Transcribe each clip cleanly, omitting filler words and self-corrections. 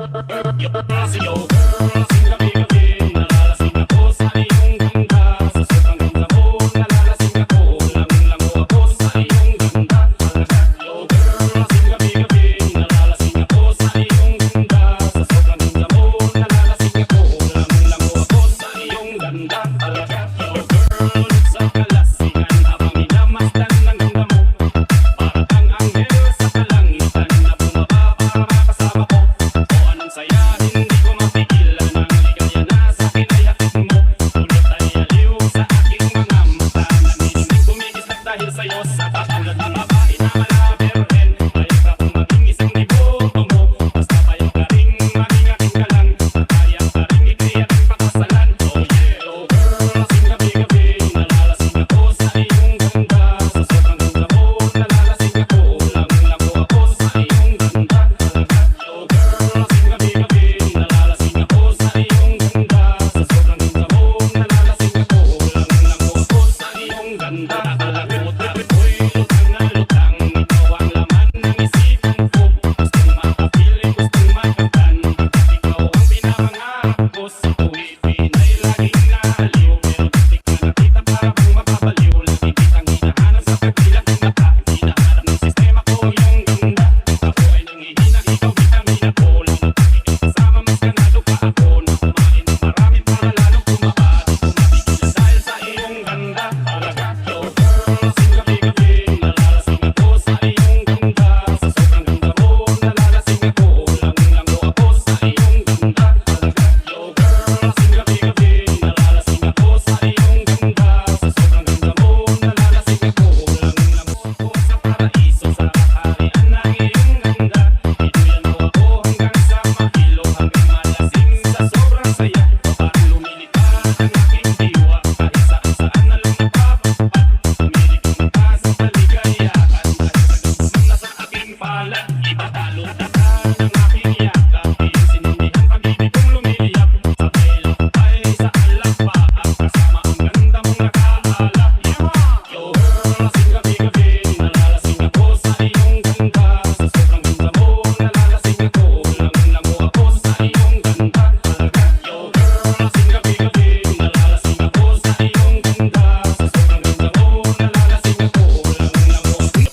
Pasayaw girl, lasing gabi-gabi, nalalasing ako sa iyong ganda. Sa sobrang ganda mo, nalalasing ako, lamang-lango ako sa iyong ganda. Pasayaw girl, lasing gabi-gabi, nalalasing ako sa iyong ganda. Sa sobrang ganda mo, nalalasing ako, lamang-lango ako sa iyong ganda. Pasayaw girl, sa kalasingan habang minamasdan ng ganda mo. Para kang anghel sa kalangitan na bumaba para makasama ko. O anong saya, hindi ko mapigilan ang ligaya na sa akin ay hatid mo. Tulad ay aliw sa aking mga mata, nanginginig tumigisag dahil sa'yo. Sa katulad ng babae na malaberhen, ayaw ka kung maging isang liboto mo. Basta payaw ka ring maging akin ka lang, at ayaw ka ring ikli aking pakasalan. Oh yeah, oh girl, lasing gabi-gabi, nalalasing ako sa iyong ganda. Sa sobrang ganda mo, nalalasing ako, lamang-lango ako sa iyong ganda. Oh girl, lasing gabi-gabi, nalalasing ako sa iyong ganda. Sa sobrang ganda mo, nalalasing ako, lamang-lango ako sa iyong ganda. Talagot ako'y lutang na lutang, ikaw ang laman ng isipan ko. Gustong makapiling, gustong magkantan, ikaw ang pinapangarap ko. Sa tuwid Pinay laging naaliw, pero di ka nakita para kung mapapaliw. Lagi kitang hinahanap sa pagbilang ng mata, hinahanap ng sistema ko yung ganda. Ako ay nangihina, ikaw vitamina ko, lang na pagiging kasama mas ganado pa ako. Na kumain ng marami para lalong tumaba, di ko mapigilan dahil sa iyong ganda. Talaga, yo girl, lasing gabi-gabi, nalalasing ako sa iyong ganda. Sa sobrang ganda mo, nalalasing ako, lamang-lango ako sa iyong ganda. Talaga, yo girl, lasing gabi-gabi, nalalasing ako sa iyong ganda. Sa sobrang ganda mo, nalalasing ako, lamang-lango ako sa paraiso, sa kaharian ng iyong ganda. Inuyan mo ako hanggang sa mahilo, hanggang malasing sa sobrang saya. Parang lumilipad ang aking diwa, kahit saan-saan na lang napapagpad. Sumilikong ka sa kaligayahan, dahil sa gusto mong nasa aking palad. Itatalo ka ng aking yakap, iyong sinindihan pag-ibig kong lumiliyap. Sabay lakbay sa alapaap, kasama ang ganda mong nakaalap. Yo girl, lasing gabi-gabi, nalalasing ako sa iyong ganda. Sa sobrang ganda mo, nalalasing ako, lamang-lango ako sa iyong ganda. Talaga, yo girl, lasing gabi-gabi, nalalasing ako sa iyong ganda. Sa sobrang ganda mo, nalalasing ako, lamang-lango ako.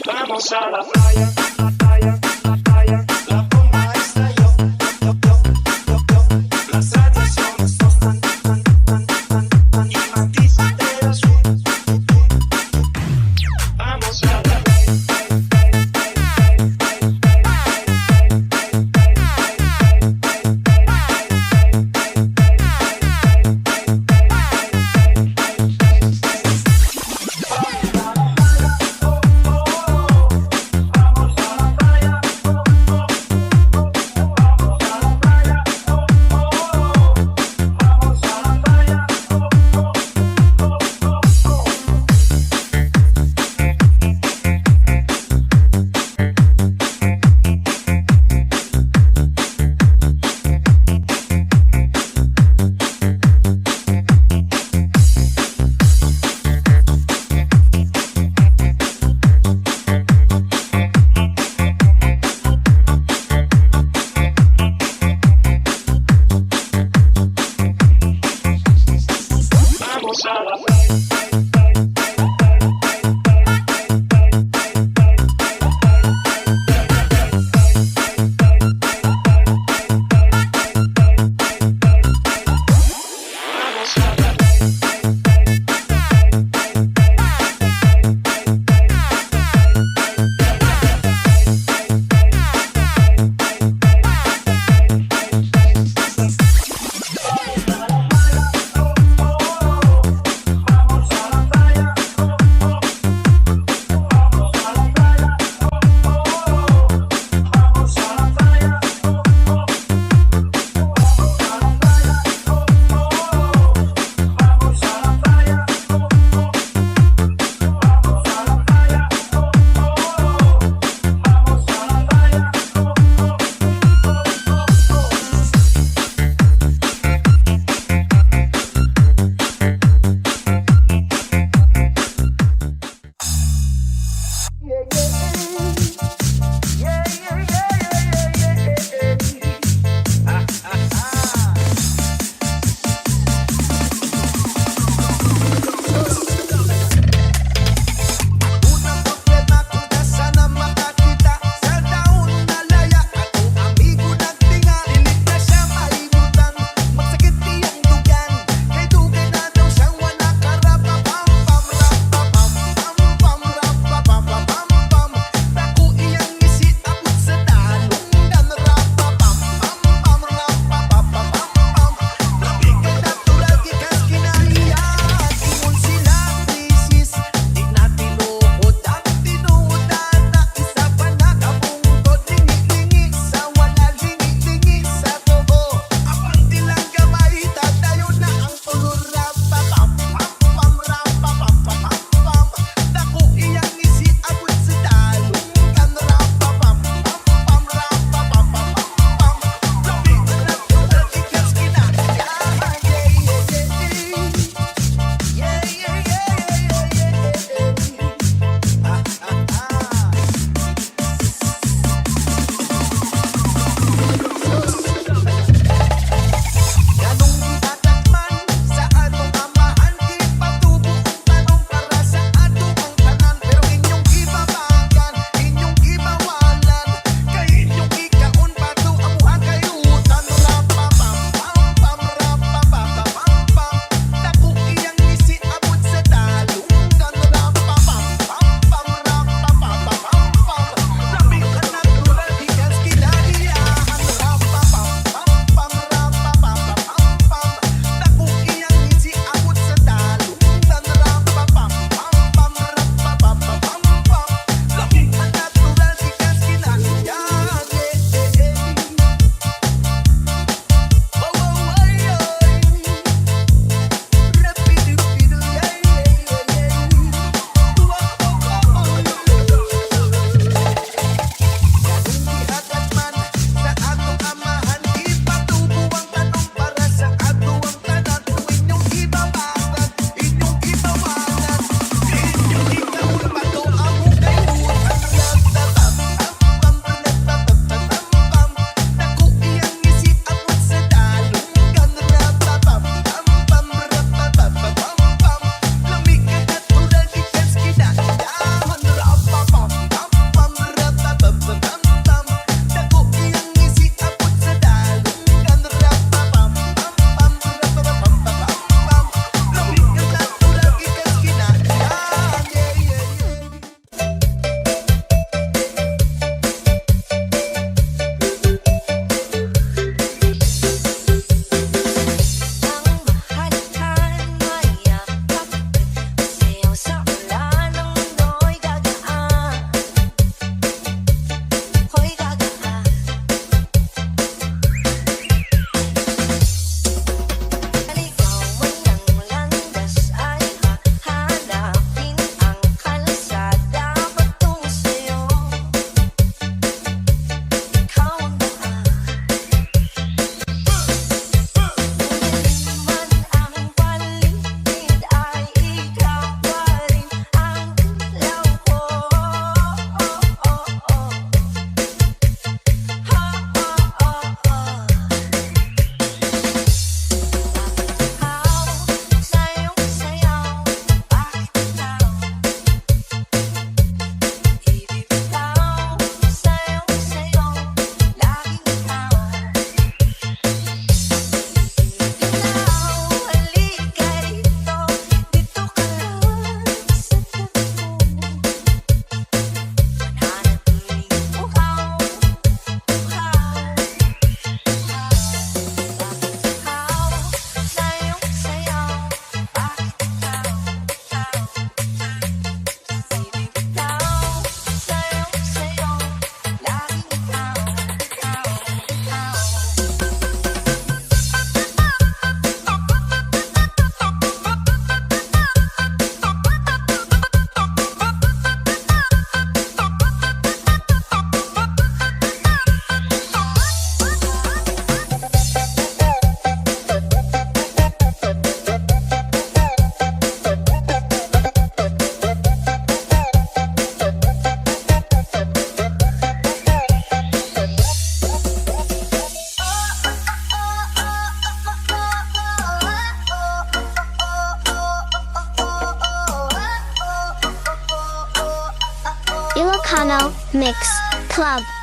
Vamos a la playa, playa, playa. La bomba estalló, yo, yo, yo, yo. Las tradiciones son tan y matices de azul. Vamos a la playa, Ilocano Mix Club.